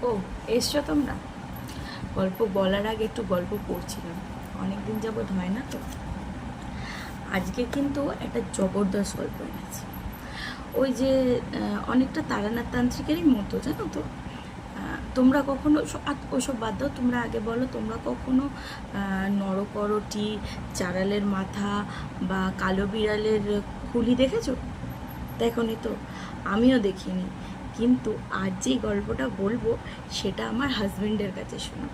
ও, এসছো তোমরা? গল্প বলার আগে একটু গল্প পড়ছিলাম, অনেকদিন যাবৎ হয় না তো। আজকে কিন্তু একটা জবরদস্ত গল্প এনেছি। ওই যে অনেকটা তারানাথ তান্ত্রিকেরই মতো, জানো তো। তোমরা কখনো ওসব বাদ দাও, তোমরা আগে বলো, তোমরা কখনো নরকরটি, চারালের মাথা বা কালো বিড়ালের খুলি দেখেছো? দেখোনি তো, আমিও দেখিনি। কিন্তু আজ যেই গল্পটা বলবো সেটা আমার হাজবেন্ডের কাছে শোনো।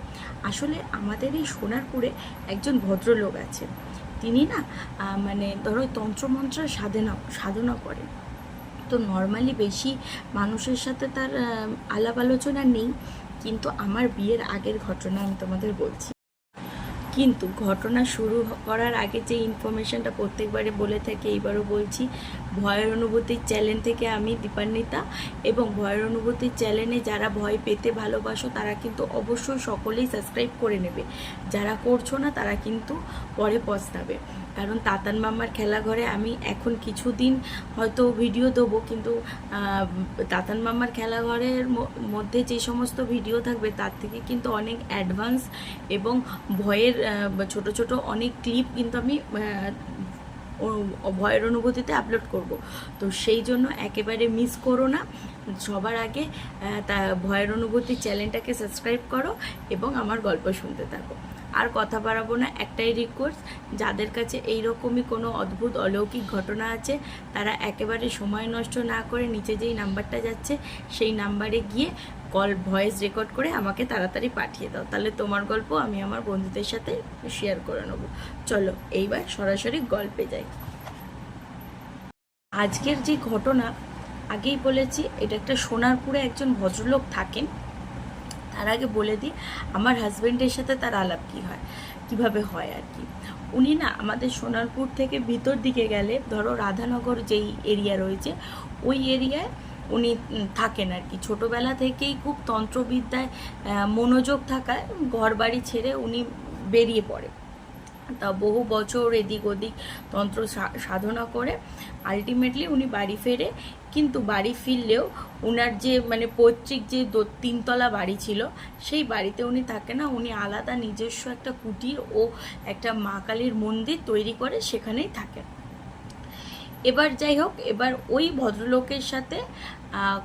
আসলে আমাদের এই সোনারপুরে একজন ভদ্রলোক আছে। তিনি না মানে ধরো তন্ত্রমন্ত্রের সাধনা করেন। তো নর্মালি বেশি মানুষের সাথে তার আলাপ আলোচনা নেই। কিন্তু আমার বিয়ের আগের ঘটনা আমি তোমাদের বলছি। কিন্তু ঘটনা শুরু করার আগে যে ইনফরমেশনটা প্রত্যেকবারে বলে থাকি, এইবারও বলছি। ভয়ের অনুভূতির চ্যানেল থেকে আমি দীপান্বিতা, এবং ভয়ের অনুভূতির চ্যানেলে যারা ভয় পেতে ভালোবাসো তারা কিন্তু অবশ্যই সকলেই সাবস্ক্রাইব করে নেবে। যারা করছো না তারা কিন্তু পরে পস্তাবে। কারণ তাতান মাম্মার খেলাঘরে আমি এখন কিছুদিন হয়তো ভিডিও দেবো, কিন্তু তাতান মাম্মার খেলাঘরের মধ্যে যে সমস্ত ভিডিও থাকবে তার থেকে কিন্তু অনেক অ্যাডভান্স এবং ভয়ের ছোট ছোট অনেক ক্লিপ কিন্তু আমি ভয়ের অনুভূতিতে আপলোড করব। তো সেই জন্য একেবারে মিস করো না। সবার আগে তা ভয়ের অনুভূতি চ্যানেলটাকে সাবস্ক্রাইব করো এবং আমার গল্প শুনতে থাকো। আর কথা বাড়াবো না, একটাই রিকোয়েস্ট, যাদের কাছে এইরকমই কোনো অদ্ভুত অলৌকিক ঘটনা আছে তারা একেবারে সময় নষ্ট না করে নিচে যেই নাম্বারটা যাচ্ছে সেই নাম্বারে গিয়ে ভয়েস রেকর্ড করে আমাকে তাড়াতাড়ি পাঠিয়ে দাও। তাহলে তোমার গল্প আমি আমার বন্ধুদের সাথে শেয়ার করে নেব। চলো এইবার সরাসরি গল্পে যাই। আজকের যে ঘটনা, আগেই বলেছি, এটা একটা সোনারপুরে একজন ভদ্রলোক থাকেন। তার আগে বলে দিই আমার হাজব্যান্ডের সাথে তার আলাপ কী হয়, কীভাবে হয় আর কি। উনি না আমাদের সোনারপুর থেকে ভিতর দিকে গেলে ধরো রাধানগর যেই এরিয়া রয়েছে ওই এরিয়ায় উনি থাকেন আর কি। ছোটোবেলা থেকেই খুব তন্ত্রবিদ্যায় মনোযোগ থাকায় ঘর বাড়ি ছেড়ে উনি বেরিয়ে পড়ে। তা বহু বছর এদিক ওদিক তন্ত্র সাধনা করে আলটিমেটলি উনি বাড়ি ফেরে। কিন্তু বাড়ি ফিরলেও উনার যে মানে পৈতৃক যে তিনতলা বাড়ি ছিল সেই বাড়িতে উনি থাকে না। উনি আলাদা নিজস্ব একটা কুটির ও একটা মা কালীর মন্দির তৈরি করে সেখানেই থাকেন। এবার যাই হোক, এবার ওই ভদ্রলোকের সাথে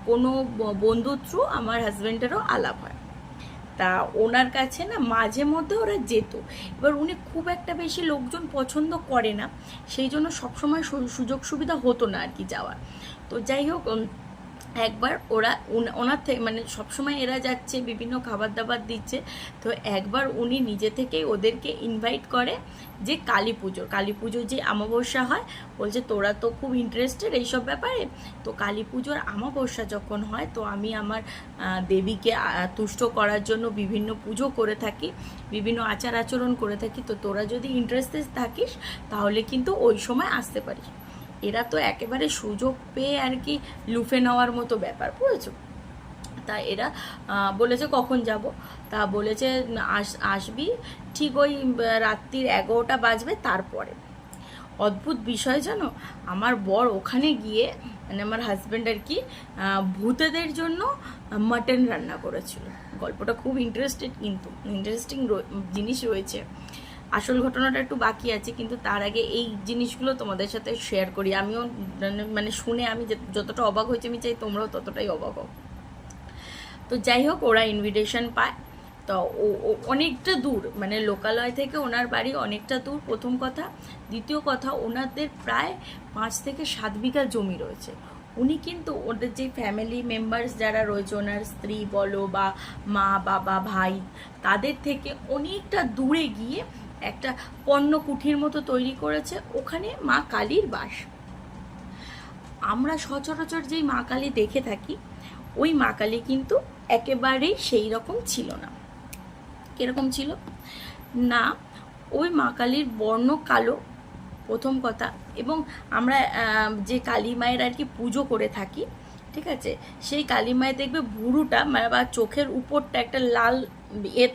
কোনো বন্ধু থ্রু আমার হাজব্যান্ডেরও আলাপ হয়। তা ওনার কাছে না মাঝে মধ্যে ওরা যেত। এবার উনি খুব একটা বেশি লোকজন পছন্দ করে না, সেই জন্য সবসময় সুযোগ সুবিধা হতো না আর কি যাওয়ার। তো যাই হোক, একবার ওরা ওনার থেকে মানে সবসময় এরা যাচ্ছে, বিভিন্ন খাবার দাবার দিচ্ছে। তো একবার উনি নিজে থেকেই ওদেরকে ইনভাইট করে যে কালী পুজোর যে অমাবস্যা হয়, বলছে তোরা তো খুব ইন্টারেস্টেড এইসব ব্যাপারে, তো কালী পুজোর অমাবস্যা যখন হয় তো আমি আমার দেবীকে তুষ্ট করার জন্য বিভিন্ন পুজো করে থাকি, বিভিন্ন আচার আচরণ করে থাকি। তো তোরা যদি ইন্টারেস্টেড থাকিস তাহলে কিন্তু ওই সময় আসতে পারিস। এরা তো একেবারে সুযোগ পেয়ে আর কি লুফে নেওয়ার মতো ব্যাপার, বুঝেছো। তা এরা বলেছে কখন যাব, তা বলেছে আসবি ঠিক ওই রাত্রির 11টা বাজবে তারপরে। অদ্ভুত বিষয় জানো, আমার বর ওখানে গিয়ে মানে আমার হাজব্যান্ড আর কি ভূতেদের জন্য মাটন রান্না করেছিল। গল্পটা খুব ইন্টারেস্টিং জিনিস রয়েছে। আসল ঘটনাটা একটু বাকি আছে, কিন্তু তার আগে এই জিনিসগুলো তোমাদের সাথে শেয়ার করি। আমিও মানে শুনে আমি যতটা অবাক হয়েছে আমি চাই তোমরাও ততটাই অবাক হও। তো যাই হোক, ওরা ইনভিটেশন পায়। তো অনেকটা দূর, মানে লোকালয় থেকে ওনার বাড়ি অনেকটা দূর, প্রথম কথা। দ্বিতীয় কথা, ওনাদের প্রায় 5 থেকে 7 বিঘা জমি রয়েছে। উনি কিন্তু ওদের যে ফ্যামিলি মেম্বার্স যারা রয়েছে, ওনার স্ত্রী বলো বা মা বাবা ভাই, তাদের থেকে অনেকটা দূরে গিয়ে একটা পণ্য কুঠির মতো তৈরি করেছে, ওখানে মা কালীর বাস। আমরা সচরাচর যেই মা কালী দেখে থাকি ওই মা কালী কিন্তু একেবারেই সেই রকম ছিল না। কিরকম ছিল না, ওই মা কালীর বর্ণ কালো, প্রথম কথা। এবং আমরা যে কালী মায়ের আর কি পুজো করে থাকি, ঠিক আছে, সেই কালী মায়ের দেখবে ভুরুটা বা চোখের উপরটা একটা লাল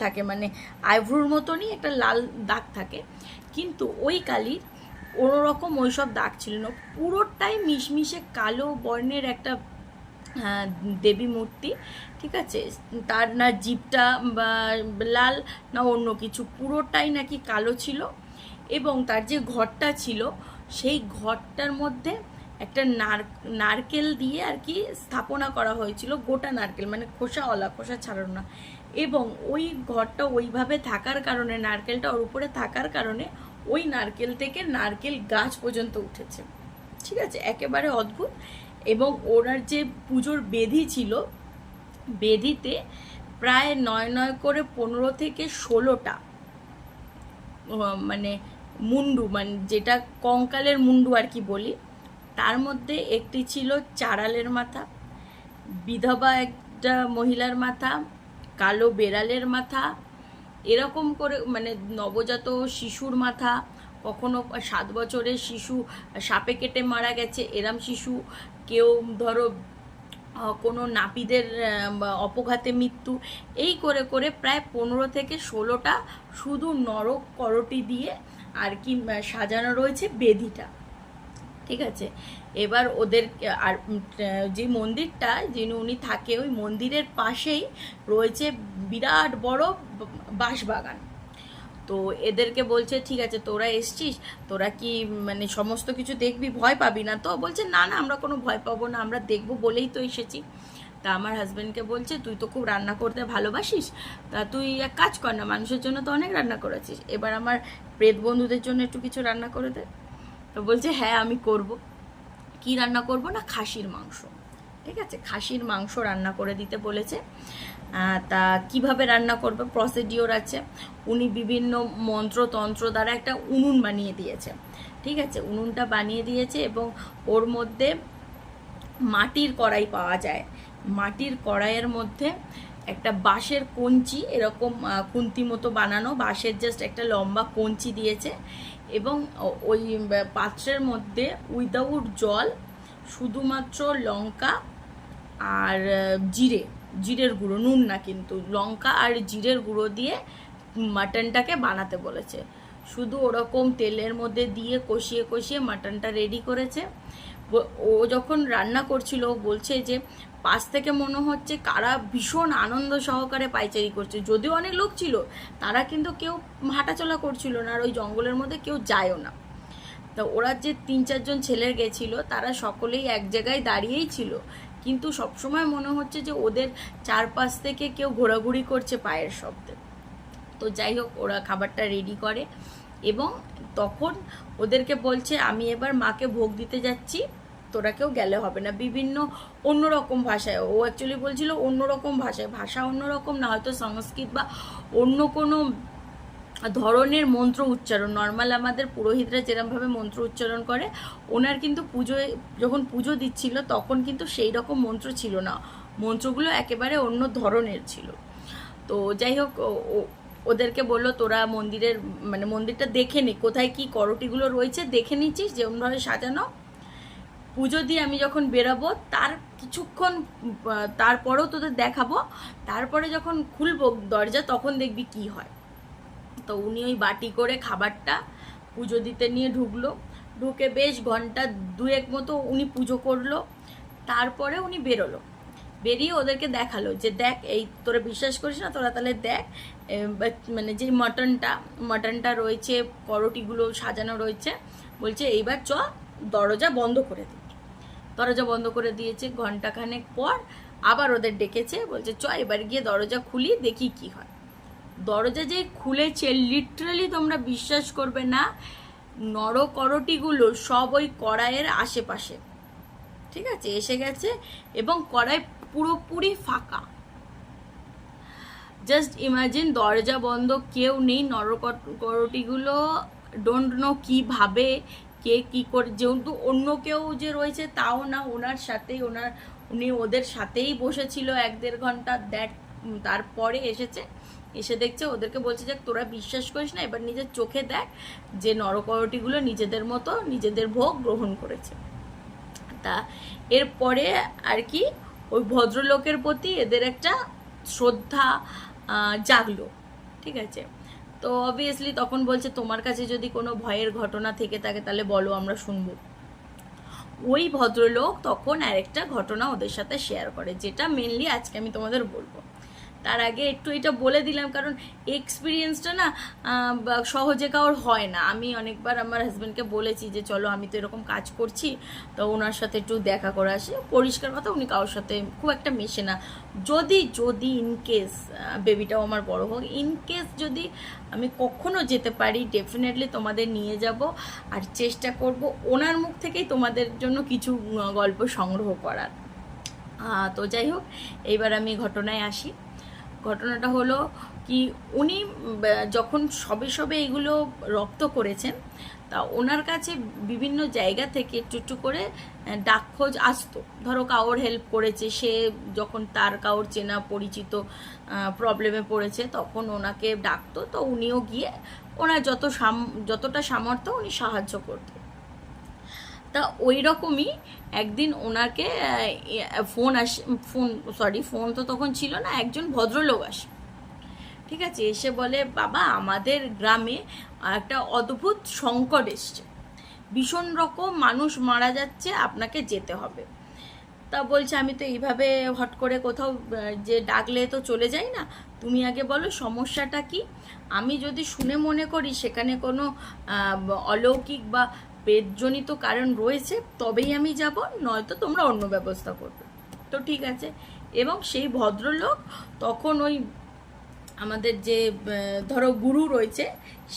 থাকে, মানে আইভ্রুর মতনই একটা লাল দাগ থাকে। কিন্তু ওই কালীর কোনোরকম ওইসব দাগ ছিল না, পুরোটাই মিশমিশে কালো বর্ণের একটা দেবী মূর্তি, ঠিক আছে। তার না জিভটা বা লাল না অন্য কিছু, পুরোটাই নাকি কালো ছিল। এবং তার যে ঘরটা ছিল সেই ঘরটার মধ্যে একটা নারকেল দিয়ে আর কি স্থাপনা করা হয়েছিল, গোটা নারকেল, মানে খোসাওয়ালা, খোসা ছাড়ানো না। এবং ওই ঘরটা ওইভাবে থাকার কারণে, নারকেলটা ওর উপরে থাকার কারণে ওই নারকেল থেকে নারকেল গাছ পর্যন্ত উঠেছে, ঠিক আছে, একেবারে অদ্ভুত। এবং ওনার যে পুজোর বেদি ছিল, বেদিতে প্রায় 9 করে 15 থেকে 16টা মানে মুন্ডু, মানে যেটা কঙ্কালের মুন্ডু আর কি বলি, তার মধ্যে একটি ছিল চারালের মাথা, বিধবা একটা মহিলার মাথা, কালো বেড়ালের মাথা, এরকম করে মানে নবজাত শিশুর মাথা, কখনো 7 বছরের শিশু সাপে কেটে মারা গেছে এরম শিশু, কেউ ধরো কোনো নাপিদের অপঘাতে মৃত্যু, এই করে করে প্রায় 15 থেকে 16টা শুধু নরক করটি দিয়ে আর কি সাজানো রয়েছে বেদিটা, ঠিক আছে। এবার ওদের আর যে মন্দিরটা যিনি উনি থাকে, ওই মন্দিরের পাশেই রয়েছে বিরাট বড় বাঁশবাগান। তো এদেরকে বলছে ঠিক আছে তোরা এসছিস, তোরা কি মানে সমস্ত কিছু দেখবি, ভয় পাবি না তো? বলছে না না, আমরা কোনো ভয় পাবো না, আমরা দেখবো বলেই তো এসেছি। তা আমার হাজব্যান্ডকে বলছে তুই তো খুব রান্না করতে ভালোবাসিস, তা তুই এক কাজ কর না, মানুষের জন্য তো অনেক রান্না করেছিস, এবার আমার প্রেত বন্ধুদের জন্য একটু কিছু রান্না করে দে। তো বলছে হ্যাঁ আমি করব। কি রান্না করব না, খাসির মাংস, ঠিক আছে, খাসির মাংস রান্না করে দিতে বলেছে। তা কিভাবে রান্না করবে প্রসিডিওর আছে, উনি বিভিন্ন মন্ত্রতন্ত্র দ্বারা একটা উনুন বানিয়ে দিয়েছে, ঠিক আছে, উনুনটা বানিয়ে দিয়েছে। এবং ওর মধ্যে মাটির কড়াই পাওয়া যায়, মাটির কড়াইয়ের মধ্যে একটা বাঁশের কঞ্চি, এরকম খুন্তি মতো বানানো বাঁশের জাস্ট একটা লম্বা কঞ্চি দিয়েছে। এবং ওই পাত্রের মধ্যে উইদাউট জল শুধুমাত্র লঙ্কা আর জিরের গুঁড়ো, নুন না কিন্তু, লঙ্কা আর জিরের গুঁড়ো দিয়ে মাটনটাকে বানাতে বলেছে। শুধু ওরকম তেলের মধ্যে দিয়ে কষিয়ে কষিয়ে মাটনটা রেডি করেছে। ও যখন রান্না করছিল বলছে যে পাশ থেকে মনে হচ্ছে কারা ভীষণ আনন্দ সহকারে পাইচারি করছে, যদিও অনেক লোক ছিল, তারা কিন্তু কেউ হাঁটাচলা করছিল না, আর ওই জঙ্গলের মধ্যে কেউ যায়ও না। তা ওরা যে 3-4 জন ছেলে গেছিল তারা সকলেই এক জায়গায় দাঁড়িয়েই ছিল, কিন্তু সবসময় মনে হচ্ছে যে ওদের চারপাশ থেকে কেউ ঘোরাঘুরি করছে পায়ের শব্দে। তো যাই হোক, ওরা খাবারটা রেডি করে এবং তখন ওদেরকে বলছে আমি এবার মাকে ভোগ দিতে যাচ্ছি, তোরা কেউ গেলে হবে না। বিভিন্ন অন্যরকম ভাষায়, ও অ্যাকচুয়ালি বলছিল অন্যরকম ভাষায়, ভাষা অন্যরকম না, হয়তো সংস্কৃত বা অন্য কোনো ধরনের মন্ত্র উচ্চারণ, নর্মাল আমাদের পুরোহিতরা যেরকমভাবে মন্ত্র উচ্চারণ করে, ওনার কিন্তু পুজোয় যখন পুজো দিচ্ছিল তখন কিন্তু সেই রকম মন্ত্র ছিল না, মন্ত্রগুলো একেবারে অন্য ধরনের ছিল। তো যাই হোক, ওদেরকে বললো তোরা মন্দিরের মানে মন্দিরটা দেখে নে, কোথায় কি করটিগুলো রয়েছে দেখে নিচ্ছিস, যেমনভাবে সাজানো, পুজো দিয়ে আমি যখন বেরাবো তার কিছুক্ষণ তারপরেও তোদের দেখাবো, তারপরে যখন খুলবো দরজা তখন দেখবি কি হয়। তো উনি ওই বাটি করে খাবারটা পুজো দিতে নিয়ে ঢুকলো, ঢুকে বেশ ঘন্টা 2-1 মতো উনি পুজো করলো। তারপরে উনি বেরোলো, বেরিয়ে ওদেরকে দেখালো যে দেখ এই, তোরা বিশ্বাস করিস না, তোরা তাহলে দেখ মানে যে মাটনটা রয়েছে, করটিগুলো সাজানো রয়েছে। বলছে এইবার চ দরজা বন্ধ করে দিই। দরজা বন্ধ করে দিয়েছে, ঘন্টাখানেক পর আবার ওদের ডেকেছে, বলছে চ এবার গিয়ে দরজা খুলি দেখি কি হয়। দরজা যে খুলেছে, লিটারালি তোমরা বিশ্বাস করবে না, নরকরটিগুলো সব ওই কড়াইয়ের আশেপাশে, ঠিক আছে, এসে গেছে এবং কড়াই পুরোপুরি ফাঁকা। জাস্ট ইমাজিন, দরজা বন্ধ, কেউ নেই, নরকরটিগুলো ডোন্ট নো কীভাবে কে কী করে, যেহেতু অন্য কেউ যে রয়েছে তাও না, ওনার সাথেই উনি ওদের সাথেই বসেছিল 1-1.5 ঘন্টা, তারপরে এসে দেখছে, ওদেরকে বলছে যে তোরা বিশ্বাস করিস না, এবার নিজের চোখে দেখ যে নরকরটিগুলো নিজেদের মতো নিজেদের ভোগ গ্রহণ করেছে। তা এরপরে আর কি ওই ভদ্রলোকের প্রতি এদের একটা শ্রদ্ধা জাগলো, ঠিক আছে। তো অবভিয়াসলি তখন বলছে তোমার কাছে যদি কোনো ভয়ের ঘটনা থেকে থাকে তাহলে বলো, আমরা শুনবো। ওই ভদ্রলোক তখন আরেকটা ঘটনা ওদের সাথে শেয়ার করে, যেটা মেনলি আজকে আমি তোমাদের বলবো। তার আগে একটু এটা বলে দিলাম, কারণ এক্সপিরিয়েন্সটা না সহজে কারোর হয় না। আমি অনেকবার আমার হাজব্যান্ডকে বলেছি যে চলো আমি তো এরকম কাজ করছি, তো ওনার সাথে একটু দেখা করে আসি। পরিষ্কার কথা, উনি কারোর সাথে খুব একটা মেশে না। যদি যদি ইনকেস বেবিটাও আমার বড় হোক, ইনকেস যদি আমি কখনো যেতে পারি, ডেফিনেটলি তোমাদের নিয়ে যাব, আর চেষ্টা করব ওনার মুখ থেকেই তোমাদের জন্য কিছু গল্প সংগ্রহ করার। তো যাই হোক, এইবার আমি ঘটনায় আসি। ঘটনাটা হলো কি, উনি যখন সবে সবে এগুলো রপ্ত করেছেন, তা ওনার কাছে বিভিন্ন জায়গা থেকে একটু একটু করে ডাকখোঁজ আসতো। ধরো কাউর হেল্প করেছে সে, যখন তার কাউর চেনা পরিচিত প্রবলেমে পড়েছে, তখন ওনাকে ডাকতো, তো উনিও গিয়ে ওনার যতটা সামর্থ্য উনি সাহায্য করতেন। তা ওই রকমই একদিন ওনাকে ফোন তো তখন ছিল না, একজন ভদ্রলোক আসে, ঠিক আছে, এসে বলে বাবা আমাদের গ্রামে একটা অদ্ভুত সংকট এসছে, ভীষণ রকম মানুষ মারা যাচ্ছে, আপনাকে যেতে হবে। তা বলছে আমি তো এইভাবে হট করে কোথাও যে ডাকলে তো চলে যাই না, তুমি আগে বলো সমস্যাটা কি, আমি যদি শুনে মনে করি সেখানে কোনো অলৌকিক বা পেটজনিত কারণ রয়েছে তবেই আমি যাব, নয়তো তোমরা অন্য ব্যবস্থা করবে। তো ঠিক আছে। এবং সেই ভদ্রলোক তখন ওই আমাদের যে ধরো গুরু রয়েছে,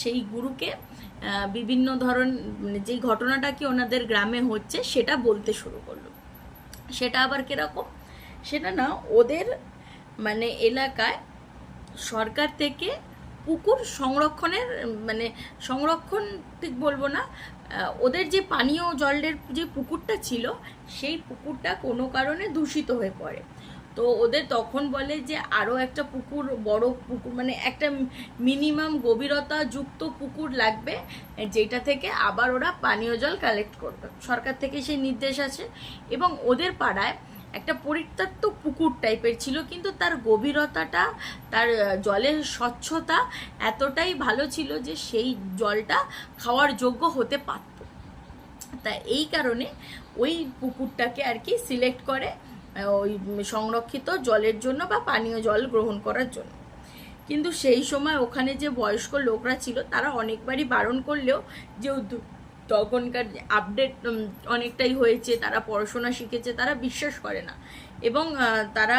সেই গুরুকে বিভিন্ন যেই ঘটনাটা কি ওনাদের গ্রামে হচ্ছে সেটা বলতে শুরু করলো। সেটা আবার কিরকম, সেটা না, ওদের মানে এলাকায় সরকার থেকে পুকুর সংরক্ষণের, মানে সংরক্ষণ ঠিক বলবো না, ওদের যে পানীয় জলের যে পুকুরটা ছিল, সেই পুকুরটা কোনো কারণে দূষিত হয়ে পড়ে। তো ওদের তখন বলে যে আরও একটা পুকুর, বড় পুকুর, মানে একটা মিনিমাম গভীরতা যুক্ত পুকুর লাগবে, যেটা থেকে আবার ওরা পানীয় জল কালেক্ট করবে। সরকার থেকে সেই নির্দেশ আছে। এবং ওদের পাড়ায় একটা পরিত্যক্ত পুকুর টাইপের ছিল, কিন্তু তার গভীরতাটা, তার জলের স্বচ্ছতা এতটাই ভালো ছিল যে সেই জলটা খাওয়ার যোগ্য হতে পারত। তা এই কারণে ওই পুকুরটাকে আর কি সিলেক্ট করে ওই সংরক্ষিত জলের জন্য বা পানীয় জল গ্রহণ করার জন্য। কিন্তু সেই সময় ওখানে যে বয়স্ক লোকরা ছিল তারা অনেকবারই বারণ করলেও, যেহেতু তখনকার আপডেট অনেকটাই হয়েছে, তারা পড়াশোনা শিখেছে, তারা বিশ্বাস করে না। এবং তারা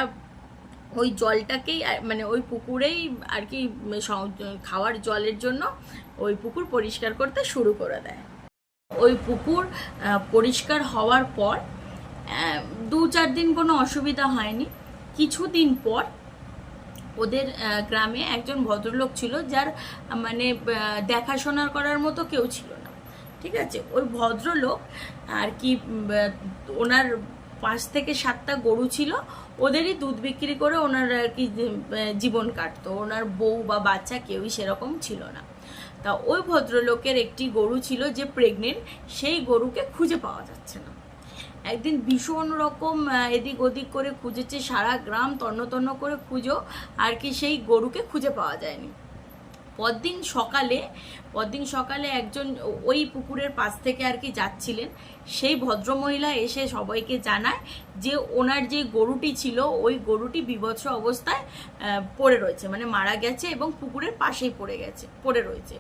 ওই জলটাকেই, মানে ওই পুকুরেই আর কি খাওয়ার জলের জন্য ওই পুকুর পরিষ্কার করতে শুরু করে দেয়। ওই পুকুর পরিষ্কার হওয়ার পর 2-4 দিন কোনো অসুবিধা হয়নি। কিছুদিন পর ওদের গ্রামে একজন ভদ্রলোক ছিল, যার মানে দেখাশোনা করার মতো কেউ ছিল না, ঠিক আছে। ওই ভদ্রলোক আর কি, ওনার 5 থেকে 7টা গরু ছিল, ওদেরই দুধ বিক্রি করে ওনার আর কি জীবন কাটতো। ওনার বউ বা বাচ্চা কেউই সেরকম ছিল না। তা ওই ভদ্রলোকের একটি গরু ছিল যে প্রেগনেন্ট, সেই গরুকে খুঁজে পাওয়া যাচ্ছে না। একদিন ভীষণ রকম এদিক ওদিক করে খুঁজেছে, সারা গ্রাম তন্ন তন্ন করে খুঁজো, আর কি সেই গরুকে খুঁজে পাওয়া যায়নি। পরদিন সকালে একজন ওই পুকুরের পাশ থেকে আর কি যাচ্ছিলেন, সেই ভদ্রমহিলা এসে সবাইকে জানায় যে ওনার যে গরুটি ছিল ওই গরুটি বিভৎস অবস্থায় পড়ে রয়েছে, মানে মারা গেছে এবং পুকুরের পাশেই পড়ে রয়েছে।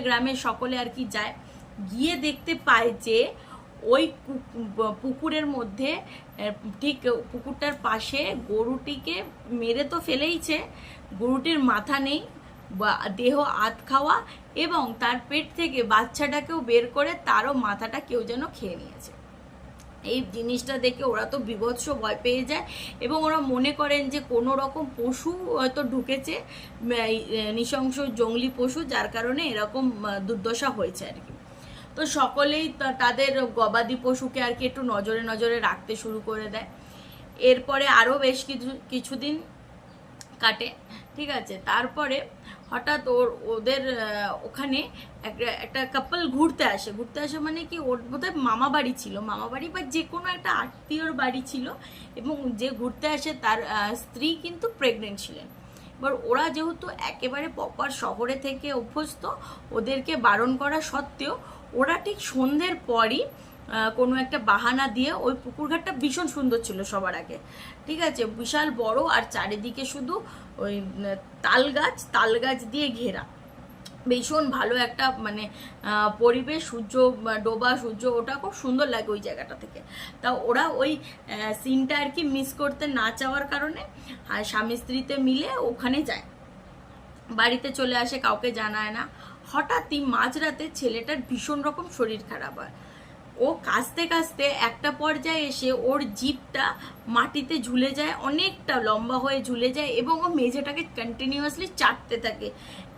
গ্রামের সকলে আর কি যায়, গিয়ে দেখতে পায় যে ওই পুকুরের মধ্যে, ঠিক পুকুরটার পাশে গরুটিকে মেরে তো ফেলেইছে, গরুটির মাথা নেই, দেহ আধ খাওয়া, এবং তার পেট থেকে বাচ্চাটাকেও বের করে তারও মাথাটা কেউ যেন খেয়ে নিয়েছে। এই জিনিসটা দেখে ওরা তো বিভৎস ভয় পেয়ে যায়, এবং ওরা মনে করেন যে কোনো রকম পশু হয়তো ঢুকেছে, নৃশংস জঙ্গলি পশু, যার কারণে এরকম দুর্দশা হয়েছে আর কি। তো সকলেই তাদের গবাদি পশুকে আর কি একটু নজরে নজরে রাখতে শুরু করে দেয়। এরপরে আরও বেশ কিছুদিন কাটে, ঠিক আছে। তারপরে হঠাৎ ওদের ওখানে একটা কাপল ঘুরতে আসে মানে কি, ওর বোধহয় মামা বাড়ি ছিল, মামা বাড়ি বা যে কোনো একটা আত্মীয়র বাড়ি ছিল, এবং যে ঘুরতে আসে তার স্ত্রী কিন্তু প্রেগনেন্ট ছিলেন। এবার ওরা যেহেতু একেবারে প্রপার শহরে থেকে অভ্যস্ত, ওদেরকে বারণ করা সত্ত্বেও ওরা ঠিক সন্ধ্যের পরই কোনো একটা বাহানা দিয়ে ওই পুকুর ঘাটটা ভীষণ সুন্দর ছিল সবার আগে, ঠিক আছে, বিশাল বড়, আর চারিদিকে শুধু ওই তাল গাছ দিয়ে ঘেরা, ভীষণ ভালো একটা মানে পরিবেশ, সূর্য ডোবা, সূর্য ওটা খুব সুন্দর লাগে ওই জায়গাটা থেকে। তা ওরা ওই সিনটা আর কি মিস করতে না চাওয়ার কারণে আর স্বামী স্ত্রীতে মিলে ওখানে যায়, বাড়িতে চলে আসে, কাউকে জানায় না। হঠাৎই মাঝরাতে ছেলেটার ভীষণ রকম শরীর খারাপ হয়। ও কাঁচতে কাঁচতে একটা পর্যায়ে এসে ওর জিভটা মাটিতে ঝুলে যায়, অনেকটা লম্বা হয়ে ঝুলে যায়, এবং ও মেঝেটাকে কন্টিনিউয়াসলি চাটতে থাকে,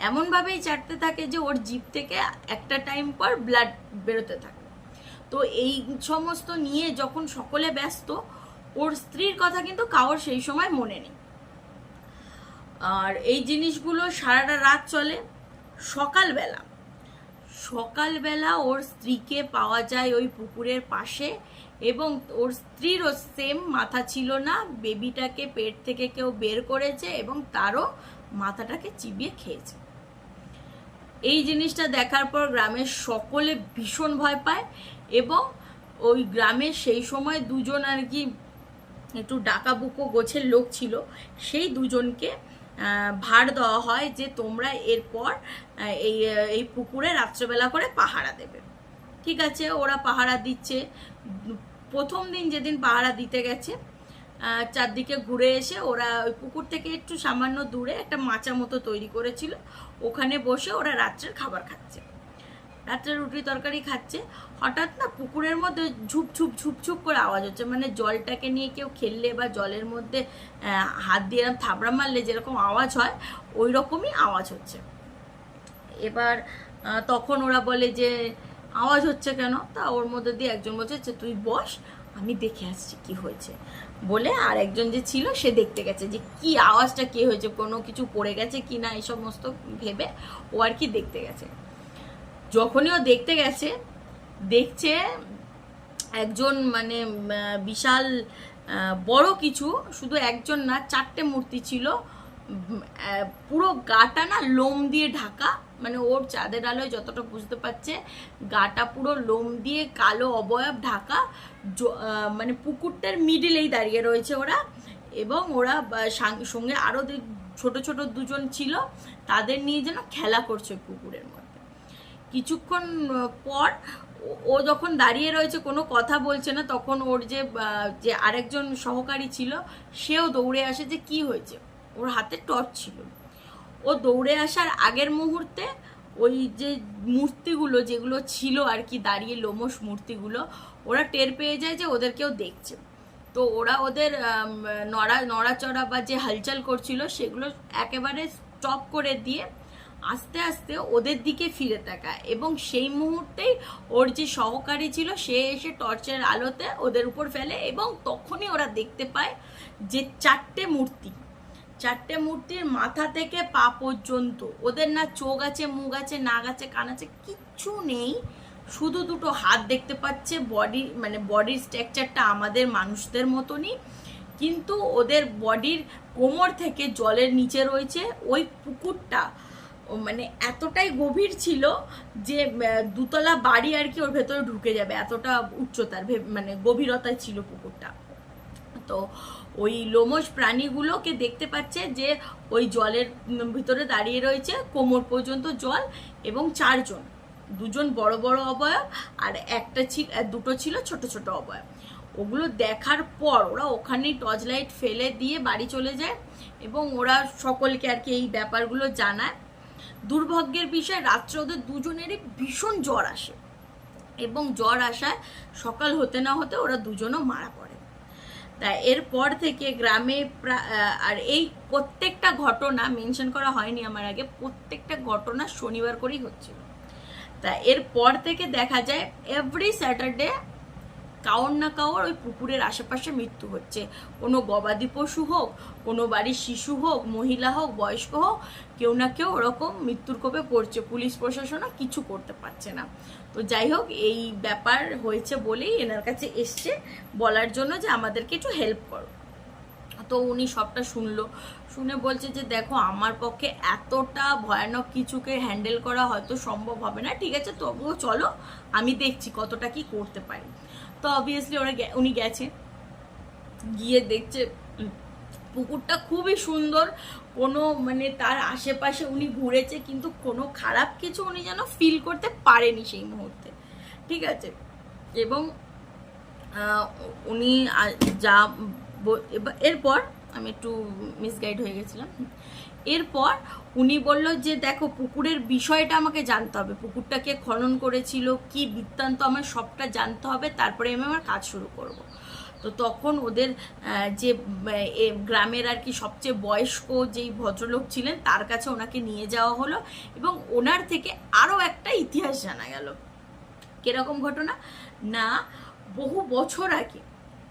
এমনভাবেই চাটতে থাকে যে ওর জিভ থেকে একটা টাইম পর ব্লাড বেরোতে থাকে। তো এই সমস্ত নিয়ে যখন সকলে ব্যস্ত, ওর স্ত্রীর কথা কিন্তু কারোর সেই সময় মনে নেই। আর এই জিনিসগুলো সারাটা রাত চলে। সকালবেলা ওর স্ত্রীকে পাওয়া যায় ওই পুকুরের পাশে, এবং ওর স্ত্রীরও সেম মাথা ছিল না, বেবিটাকে পেট থেকে কেউ বের করেছে এবং তারও মাথাটাকে চিবিয়ে খেয়েছে। এই জিনিসটা দেখার পর গ্রামের সকলে ভীষণ ভয় পায়, এবং ওই গ্রামের সেই সময় দুজন আর কি একটু ডাকাবুকো গোছের লোক ছিল, সেই দুজনকে ভার দেওয়া হয় যে তোমরা এরপর এই পুকুরে রাত্রেবেলা করে পাহারা দেবে। ঠিক আছে, ওরা পাহারা দিচ্ছে। প্রথম দিন যেদিন পাহারা দিতে গেছে, চারদিকে ঘুরে এসে ওরা ওই পুকুর থেকে একটু সামান্য দূরে একটা মাচা মতো তৈরি করেছিল, ওখানে বসে ওরা রাত্রের খাবার খাচ্ছে, রাত্রের রুটি তরকারি খাচ্ছে। হঠাৎ না পুকুরের মধ্যে ঝুপঝুপ ঝুপঝুপ করে আওয়াজ হচ্ছে, মানে জলটাকে নিয়ে কেউ খেললে বা জলের মধ্যে হাত দিয়ে এরকম থাবড়া মারলে যেরকম আওয়াজ হয়, ওই রকমই আওয়াজ হচ্ছে। এবার তখন ওরা বলে যে আওয়াজ হচ্ছে কেন? তা ওর মধ্যে দিয়ে একজন বলছে যে তুই বস, আমি দেখে আসছি কি হয়েছে বলে, আর একজন যে ছিল সে দেখতে গেছে যে কি আওয়াজটা কি হয়েছে, কোনো কিছু পড়ে গেছে কি না, এই সমস্ত ভেবে ও আর কি দেখতে গেছে। যখনই ও দেখতে গেছে, দেখছে একজন মানে বিশাল বড় কিছু, শুধু একজন না, 4টে মূর্তি ছিল, পুরো গাটা না লোম দিয়ে ঢাকা, মানে ওর চাঁদের আলোয় যতটা বুঝতে পারছে গাটা পুরো লোম দিয়ে কালো অবয়ব ঢাকা, মানে পুকুরটার মিডিলেই দাঁড়িয়ে রয়েছে ওরা। এবং ওরা সঙ্গে আরো ছোট ছোট দুজন ছিল, তাদের নিয়ে যেন খেলা করছে পুকুরের মধ্যে। কিছুক্ষণ পর ও যখন দাঁড়িয়ে রয়েছে কোনো কথা বলছে না, তখন ওর যে আরেকজন সহকারী ছিল সেও দৌড়ে আসে যে কি হয়েছে। ওর হাতে টর্চ ছিল। ও দৌড়ে আসার আগের মুহূর্তে ওই যে মূর্তিগুলো যেগুলো ছিল আর কি দাঁড়িয়ে, লোমশ মূর্তিগুলো, ওরা টের পেয়ে যায় যে ওদের কেউ দেখছে। তো ওরা ওদের নড়াচড়া বা যে হালচাল করছিল সেগুলো একেবারে স্টপ করে দিয়ে আস্তে আস্তে ওদের দিকে ফিরে তাকায়, এবং সেই মুহূর্তেই ওর যে সহকারী ছিল সে এসে টর্চের আলোতে ওদের উপর ফেলে, এবং তখনই ওরা দেখতে পায় যে 4টে মূর্তির মাথা থেকে পা পর্যন্ত ওদের না চোখ আছে, মুখ আছে, নাক আছে, কান আছে, কিচ্ছু নেই, শুধু দুটো হাত দেখতে পাচ্ছে। বডির স্ট্রাকচারটা আমাদের মানুষদের মতনই, কিন্তু ওদের বডির কোমর থেকে জলের নিচে রয়েছে। ওই পুকুরটা মানে এতটাই গভীর ছিল যে 2তলা বাড়ি আর কি ওর ভেতরে ঢুকে যাবে, এতটা উচ্চতার মানে গভীরতায় ছিল পুকুরটা। তো ওই লোমশ প্রাণীগুলোকে দেখতে পাচ্ছে যে ওই জলের ভিতরে দাঁড়িয়ে রয়েছে, কোমর পর্যন্ত জল, এবং 4জন, 2জন বড় বড় অবয়ব আর দুটো ছিল ছোট ছোট অবয়ব। ওগুলো দেখার পর ওরা ওখানেই টর্চ লাইট ফেলে দিয়ে বাড়ি চলে যায়, এবং ওরা সকলকে আর কি এই ব্যাপারগুলো জানায়। দুর্ভাগ্যের বিষয় রাত্রে ওদের দুজনেরই ভীষণ জ্বর আসে, এবং জ্বর আসায় সকাল হতে না হতে ওরা দুজনও মারা পড়ে। তাই এরপর থেকে গ্রামে আর এই প্রত্যেকটা ঘটনা মেনশন করা হয়নি আমার আগে, প্রত্যেকটা ঘটনা শনিবার করেই হচ্ছিল। তা এরপর থেকে দেখা যায় এভরি স্যাটারডে কাউর না কাউর ওই পুকুরের আশেপাশে মৃত্যু হচ্ছে। কোনো গবাদি পশু হোক, কোনো বাড়ির শিশু হোক, মহিলা হোক, বয়স্ক হোক, কেউ না কেউ ওরকম মৃত্যুর কোপে পড়ছে। পুলিশ প্রশাসনও কিছু করতে পারছে না। তো যাই হোক, এই ব্যাপার হয়েছে বলেই এনার কাছে এসছে বলার জন্য যে আমাদেরকে একটু হেল্প করো। তো উনি সবটা শুনলো, শুনে বলছে যে দেখো আমার পক্ষে এতটা ভয়ানক কিছুকে হ্যান্ডেল করা হয়তো সম্ভব হবে না, ঠিক আছে তবুও চলো আমি দেখছি কতটা কি করতে পারি। তো অবভিয়াসলি উনি গেছে, গিয়ে দেখছে পুকুরটা খুবই সুন্দর, কোনো মানে তার আশেপাশে উনি ঘুরেছে কিন্তু কোনো খারাপ কিছু উনি যেন ফিল করতে পারেনি সেই মুহূর্তে, ঠিক আছে। এবং উনি যা এরপর আমি একটু মিসগাইড হয়ে গেছিলাম। এরপর উনি বলল যে দেখো পুকুরের বিষয়টা আমাকে জানতে হবে, পুকুরটা কে খনন করেছিল, কি বৃত্তান্ত, আমার সবটা জানতে হবে, তারপরে আমি আমার কাজ শুরু করব। তো তখন ওদের যে গ্রামের আর কি সবচেয়ে বয়স্ক যেই ভদ্রলোক ছিলেন তার কাছে ওনাকে নিয়ে যাওয়া হলো, এবং ওনার থেকে আরও একটা ইতিহাস জানা গেল। কিরকম ঘটনা না, বহু বছর আগে,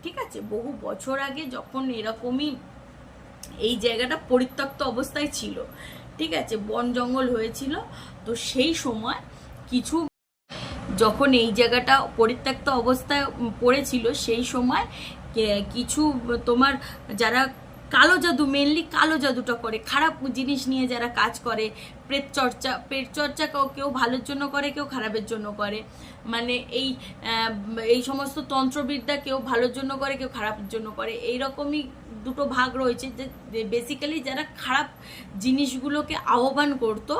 ঠিক আছে, বহু বছর আগে যখন এরকমই এই জায়গাটা পরিত্যক্ত অবস্থায় ছিল, ঠিক আছে, বন জঙ্গল হয়েছিল, তো সেই সময় কিছু, যখন এই জায়গাটা পরিত্যক্ত অবস্থায় পড়েছিল সেই সময় কিছু তোমার যারা কালো জাদু, মেনলি কালো জাদুটা করে, খারাপ জিনিস নিয়ে যারা কাজ করে, পেট চর্চা কেউ ভালোর জন্য করে, কেউ খারাপের জন্য করে, মানে এই সমস্ত তন্ত্রবিদ্যা কেউ ভালোর জন্য করে, কেউ খারাপের জন্য করে, এইরকমই দুটো ভাগ রয়েছে। যে বেসিক্যালি যারা খারাপ জিনিসগুলোকে আহ্বান করতো,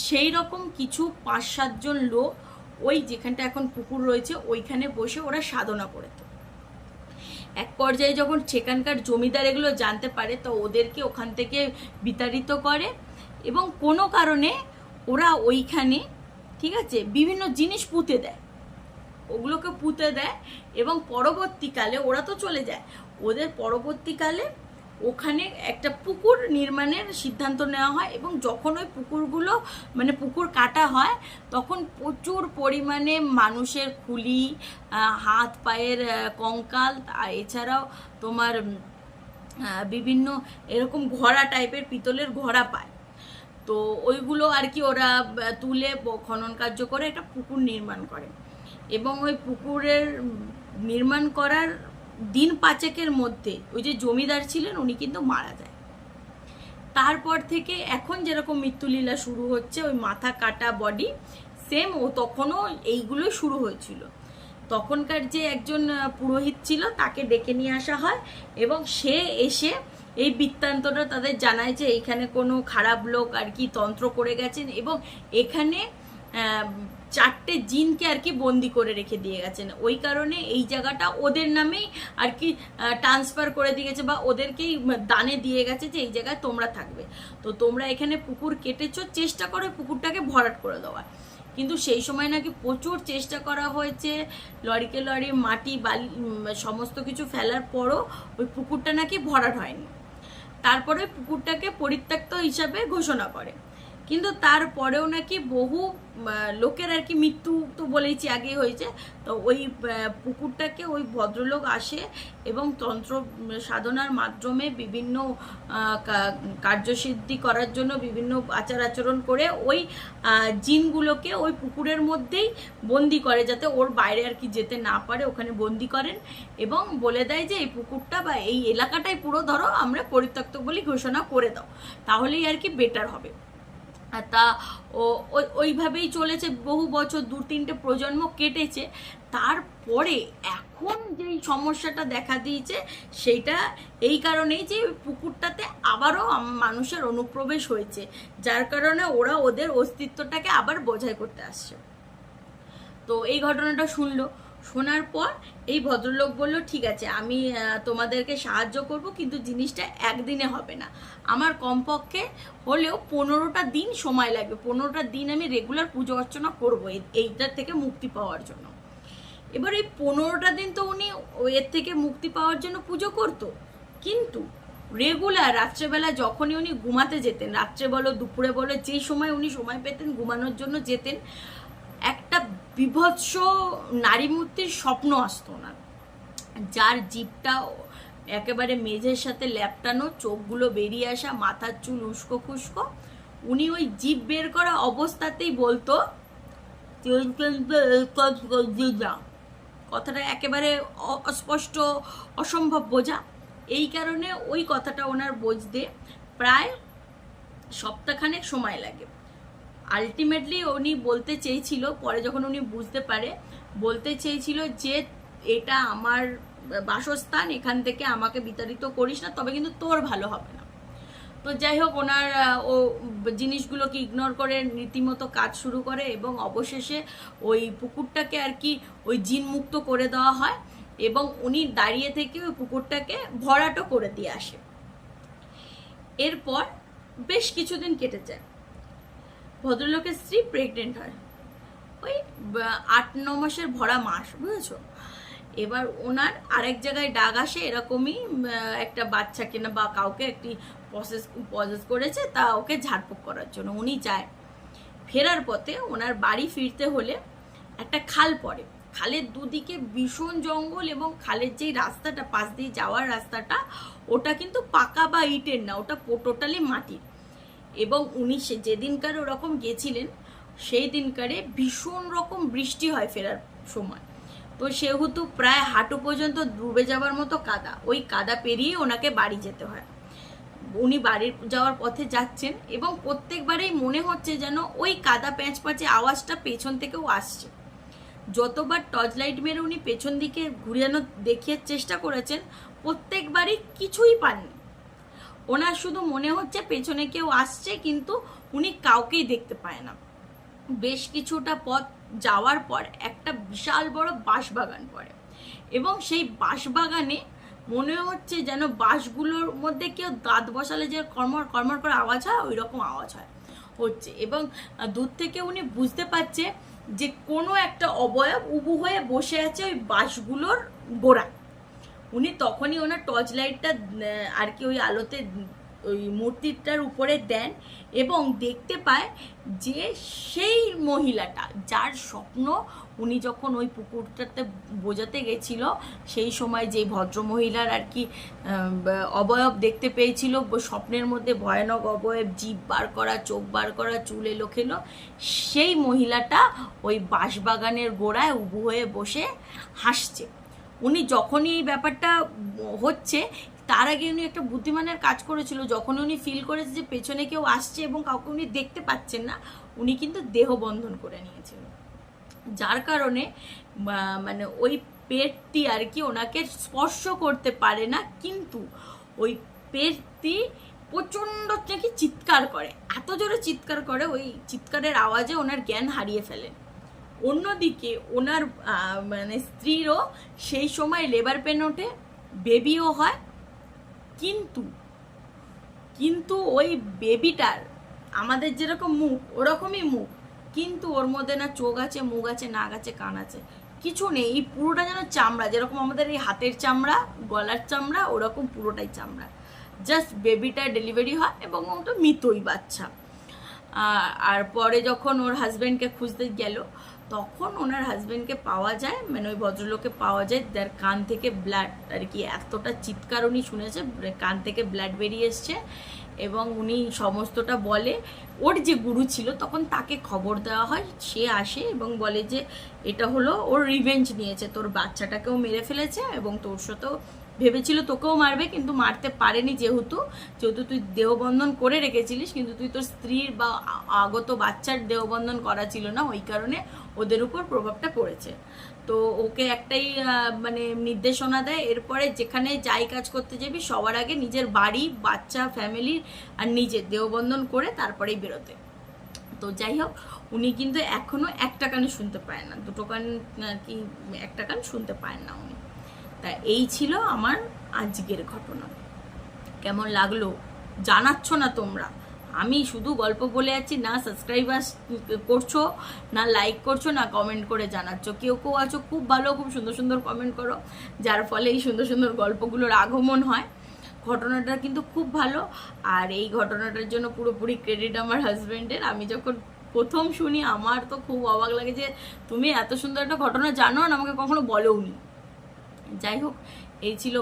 সেই রকম কিছু 5-7 জন লোক ওই যেখানটা এখন পুকুর রয়েছে ওইখানে বসে ওরা সাধনা করতো। এক পর্যায়ে যখন সেখানকার জমিদার এগুলো জানতে পারে তো ওদেরকে ওখান থেকে বিতাড়িত করে, এবং কোনো কারণে ওরা ওইখানে, ঠিক আছে, বিভিন্ন জিনিস পুঁতে দেয়, ওগুলোকে পুঁতে দেয়, এবং পরবর্তীকালে ওরা তো চলে যায়, ওদের পরবর্তীকালে ওখানে একটা পুকুর নির্মাণের সিদ্ধান্ত নেওয়া হয়, এবং যখন ওই পুকুরগুলো মানে পুকুর কাটা হয় তখন প্রচুর পরিমাণে মানুষের খুলি, হাত পায়ের কঙ্কাল, এছাড়াও তোমার বিভিন্ন এরকম ঘড়া টাইপের পিতলের ঘড়া পায়। তো ওইগুলো আর কি ওরা তুলে খনন কার্য করে একটা পুকুর নির্মাণ করে, এবং ওই পুকুরের নির্মাণ করার দিন 5-এর মধ্যে ওই যে জমিদার ছিলেন উনি কিন্তু মারা যায়। তারপর থেকে এখন যেরকম মৃত্যুলীলা শুরু হচ্ছে, ওই মাথা কাটা বডি সেম, ও তখনও এইগুলোই শুরু হয়েছিল। তখনকার যে একজন পুরোহিত ছিল তাকে ডেকে নিয়ে আসা হয়, এবং সে এসে এই বৃত্তান্তটা তাদের জানায় যে এইখানে কোনো খারাপ লোক আর কি তন্ত্র করে গেছেন, এবং এখানে 4টে জিনকে আর কি বন্দি করে রেখে দিয়ে গেছেন, ওই কারণে এই জায়গাটা ওদের নামেই আর কি ট্রান্সফার করে দিয়ে গেছে, বা ওদেরকেই দানে দিয়ে গেছে যে এই জায়গায় তোমরা থাকবে, তো তোমরা এখানে পুকুর কেটেছো, চেষ্টা করো পুকুরটাকে ভরাট করে দেওয়ার। কিন্তু সেই সময় নাকি প্রচুর চেষ্টা করা হয়েছে, লরিকে লরি মাটি বালি সমস্ত কিছু ফেলার পরও ওই পুকুরটা নাকি ভরাট হয়নি। তারপরে পুকুরটাকে পরিত্যক্ত হিসাবে ঘোষণা করে, কিন্তু তারপরেও নাকি বহু লোকের আর কি মৃত্যু তো বলেইছি আগেই হয়েছে। তো ওই পুকুরটাকে ওই ভদ্রলোক আসে এবং তন্ত্র সাধনার মাধ্যমে বিভিন্ন কার্যসিদ্ধি করার জন্য বিভিন্ন আচার আচরণ করে ওই জিনগুলোকে ওই পুকুরের মধ্যেই বন্দি করে, যাতে ওর বাইরে আর কি যেতে না পারে, ওখানে বন্দি করেন, এবং বলে দেয় যে এই পুকুরটা বা এই এলাকাটাই পুরো ধরো আমরা পরিত্যক্ত বলে ঘোষণা করে দাও, তাহলেই আর কি বেটার হবে। তা ওইভাবেই চলেছে বহু বছর, 2-3টে প্রজন্ম কেটেছে। তারপরে এখন যেই সমস্যাটা দেখা দিয়েছে সেইটা এই কারণেই যে পুকুরটাতে আবারও মানুষের অনুপ্রবেশ হয়েছে, যার কারণে ওরা ওদের অস্তিত্বটাকে আবার বোঝাই করতে আসছে। তো এই ঘটনাটা শোনার পর এই ভদ্রলোক বলল ঠিক আছে আমি তোমাদেরকে সাহায্য করব, কিন্তু জিনিসটা একদিনে হবে না, আমার কমপক্ষে হলেও 15টা দিন সময় লাগবে, 15টা দিন আমি রেগুলার পুজো অর্চনা করবো এইটার থেকে মুক্তি পাওয়ার জন্য। এবার এই 15টা দিন তো উনি এর থেকে মুক্তি পাওয়ার জন্য পুজো করতো, কিন্তু রেগুলার রাত্রেবেলা যখনই উনি ঘুমাতে যেতেন, রাত্রে বলো দুপুরে বলো যেই সময় উনি সময় পেতেন ঘুমানোর জন্য যেতেন, একটা বিভৎস নারী মূর্তির স্বপ্ন আসতো না, যার জিভটা একেবারে মেঝের সাথে ল্যাপটানো, চোখগুলো বেরিয়ে আসা, মাথার চুল উস্কো খুস্কো। উনি ওই জিভ বের করা অবস্থাতেই বলতো কথাটা একেবারে অস্পষ্ট, অসম্ভব বোঝা, এই কারণে ওই কথাটা ওনার বুঝতে প্রায় সপ্তাহখানেক সময় লাগে। আলটিমেটলি উনি বলতে চেয়েছিল, পরে যখন উনি বুঝতে পারে, বলতে চেয়েছিল যে এটা আমার বাসস্থান, এখান থেকে আমাকে বিতাড়িত করিস না, তবে কিন্তু তোর ভালো হবে না। তো যাই হোক, ওনার ও জিনিসগুলোকে ইগনোর করে রীতিমতো কাজ শুরু করে এবং অবশেষে ওই পুকুরটাকে আর কি ওই জিন মুক্ত করে দেওয়া হয় এবং উনি দাঁড়িয়ে থেকে ওই পুকুরটাকে ভরাটও করে দিয়ে আসে। এরপর বেশ কিছুদিন কেটে যায়, ভদ্রলোকের স্ত্রী প্রেগনেন্ট হয়, ওই 8-9 মাসের ভরা মাস, বুঝেছো। এবার ওনার আরেক জায়গায় ডাক আসে, এরকমই একটা বাচ্চাকে না বা কাউকে একটি প্রসেস করেছে, তা ওকে ঝাড়ফুঁক করার জন্য উনি যায়। ফেরার পথে ওনার বাড়ি ফিরতে হলে একটা খাল পড়ে, খালের দুদিকে ভীষণ জঙ্গল এবং খালের যেই রাস্তাটা, পাশ দিয়ে যাওয়ার রাস্তাটা, ওটা কিন্তু পাকা বা ইটের না, ওটা টোটালি মাটির। এবং উনি যেদিনকার ওরকম গেছিলেন সেই দিনকারে ভীষণ রকম বৃষ্টি হয় ফেরার সময়, তো সেহেতু প্রায় হাঁটু পর্যন্ত ডুবে যাওয়ার মতো কাদা, ওই কাদা পেরিয়ে ওনাকে বাড়ি যেতে হয়। উনি বাড়ি যাওয়ার পথে যাচ্ছেন এবং প্রত্যেকবারেই মনে হচ্ছে যেন ওই কাদা প্যাঁচে আওয়াজটা পেছন থেকেও আসছে। যতবার টর্চ লাইট মেরে উনি পেছন দিকে ঘুরিয়ানো দেখিয়ে চেষ্টা করেছেন, প্রত্যেকবারই কিছুই পাননি। ওনার শুধু মনে হচ্ছে পেছনে কেউ আসছে, কিন্তু উনি কাউকেই দেখতে পায় না। বেশ কিছুটা পথ যাওয়ার পর একটা বিশাল বড় বাঁশবাগান পড়ে এবং সেই বাঁশবাগানে মনে হচ্ছে যেন বাঁশগুলোর মধ্যে কেউ দাঁত বসালে যে কর্মর কর্মর করে আওয়াজ হয়, ওই রকম আওয়াজ হচ্ছে। এবং দূর থেকে উনি বুঝতে পারছে যে কোনো একটা অবয়ব উবু হয়ে বসে আছে ওই বাঁশগুলোর গোড়ায়। উনি তখনই ওনার টর্চ লাইটটা আর কি ওই আলোতে ওই মূর্তিটার উপরে দেন এবং দেখতে পায় যে সেই মহিলাটা যার স্বপ্ন উনি যখন ওই পুকুরটাতে বোঝাতে গেছিল সেই সময় যে ভদ্র মহিলার আর কি অবয়ব দেখতে পেয়েছিল, স্বপ্নের মধ্যে ভয়ানক অবয়ব, জিভ বার করা, চোখ বার করা, চুল এলোখেলো, সেই মহিলাটা ওই বাঁশবাগানের গোড়ায় উবু হয়ে বসে হাসছে। উনি যখনই এই ব্যাপারটা হচ্ছে, তার আগে উনি একটা বুদ্ধিমানের কাজ করেছিল, যখন উনি ফিল করেছে যে পেছনে কেউ আসছে এবং কাউকে উনি দেখতে পাচ্ছেন না, উনি কিন্তু দেহবন্ধন করে নিয়েছিল, যার কারণে মানে ওই পেটটি আর কি ওনাকে স্পর্শ করতে পারে না, কিন্তু ওই পেটটি প্রচণ্ড নাকি চিৎকার করে, এত জোরে চিৎকার করে, ওই চিৎকারের আওয়াজে ওনার জ্ঞান হারিয়ে ফেলেন। অন্যদিকে ওনার মানে স্ত্রীরও সেই সময় লেবার পেন ওঠে, বেবিও হয়, কিন্তু ওই বেবিটার আমাদের যেরকম মুখ ওরকমই মুখ, কিন্তু ওর মধ্যে না চোখ আছে, মুখ আছে, নাক আছে, কান আছে, কিছু নেই। এই পুরোটা যেন চামড়া, যেরকম আমাদের এই হাতের চামড়া, গলার চামড়া, ওরকম পুরোটাই চামড়া। জাস্ট বেবিটার ডেলিভারি হয় এবং ওটা মৃতই বাচ্চা। আর পরে যখন ওর হাজব্যান্ডকে খুঁজতে গেল, তখন ওনার হাজব্যান্ডকে পাওয়া যায়, মানে ওই ভদ্রলোককে পাওয়া যায়, যার কান থেকে ব্লাড আর কি, এতটা চিৎকার উনি শুনেছে, কান থেকে ব্লাড বেরিয়ে এসছে এবং উনি সমস্তটা বলে। ওর যে গুরু ছিল তখন তাকে খবর দেওয়া হয়, সে আসে এবং বলে যে এটা হলো ওর রিভেঞ্জ নিয়েছে, তোর বাচ্চাটাকেও মেরে ফেলেছে এবং তোর সাথেও ভেবেছিল তোকেও মারবে, কিন্তু মারতে পারেনি, যেহেতু তুই দেহবন্ধন করে রেখেছিলিস, কিন্তু তুই তোর স্ত্রীর বা আগত বাচ্চার দেহবন্ধন করা ছিল না, ওই কারণে ওদের উপর প্রভাবটা পড়েছে। তো ওকে একটাই মানে নির্দেশনা দেয়, এরপরে যেখানে যাই কাজ করতে যাবি সবার আগে নিজের বাড়ি, বাচ্চা, ফ্যামিলি আর নিজের দেহবন্ধন করে তারপরেই বেরোতে। তো যাই হোক, উনি কিন্তু এখনো একটা কানে শুনতে পায় না, দুটো কান কি একটা কান শুনতে পায় না উনি। তা এই ছিল আমার আজকের ঘটনা। কেমন লাগলো জানাচ্ছ না তোমরা, আমি শুধু গল্প বলে যাচ্ছি, না সাবস্ক্রাইবার করছো, না লাইক করছো, না কমেন্ট করে জানাচ্ছ। কেউ কেউ আছো খুব ভালো, খুব সুন্দর সুন্দর কমেন্ট করো, যার ফলে এই সুন্দর সুন্দর গল্পগুলোর আগমন হয়। ঘটনাটা কিন্তু খুব ভালো, আর এই ঘটনাটার জন্য পুরোপুরি ক্রেডিট আমার হাজব্যান্ডের। আমি যখন প্রথম শুনি আমার তো খুব অবাক লাগে যে তুমি এত সুন্দর একটা ঘটনা জানো আর আমাকে কখনো বলোনি। যাই হোক, এই ছিল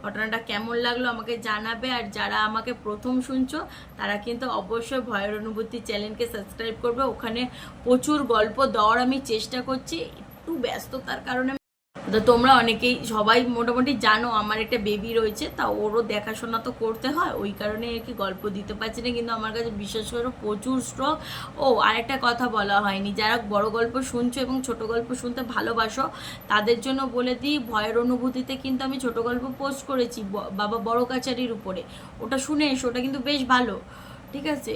ঘটনাটা কেমন লাগলো আমাকে জানাবে। আর যারা আমাকে প্রথম শুনছো তারা কিন্তু অবশ্যই ভয়ের অনুভূতি চ্যানেলকে সাবস্ক্রাইব করবে, ওখানে প্রচুর গল্প দেওয়ার আমি চেষ্টা করছি, একটু ব্যস্ততার কারণে তো তোমরা অনেকেই সবাই মোটামুটি জানো আমার একটা বেবি রয়েছে, তা ওরও দেখাশোনা তো করতে হয়, ওই কারণে আর কি গল্প দিতে পারছি না। কিন্তু আমার কাছে বিশেষ করে প্রচুর স্ট্রক। ও আরেকটা কথা বলা হয়নি, যারা বড় গল্প শুনছো এবং ছোট গল্প শুনতে ভালোবাসো তাদের জন্য বলে দিই, ভয়ের অনুভূতিতে কিন্তু আমি ছোট গল্প পোস্ট করেছি বাবা বড় কাচারির উপরে, ওটা শুনে এসো, ওটা কিন্তু বেশ ভালো, ঠিক আছে?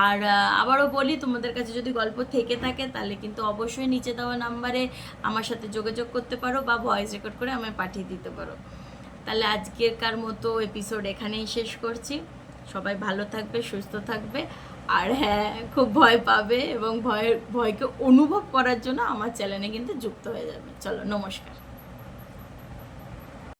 আর আবারও বলি, তোমাদের কাছে যদি গল্প থেকে থাকে তাহলে কিন্তু অবশ্যই নিচে দেওয়া নাম্বারে আমার সাথে যোগাযোগ করতে পারো বা ভয়েস রেকর্ড করে আমায় পাঠিয়ে দিতে পারো। তাহলে আজকেরকার মতো এপিসোড এখানেই শেষ করছি। সবাই ভালো থাকবে, সুস্থ থাকবে, আর হ্যাঁ, খুব ভয় পাবে এবং ভয়কে অনুভব করার জন্য আমার চ্যানেলে কিন্তু যুক্ত হয়ে যাবে। চলো, নমস্কার।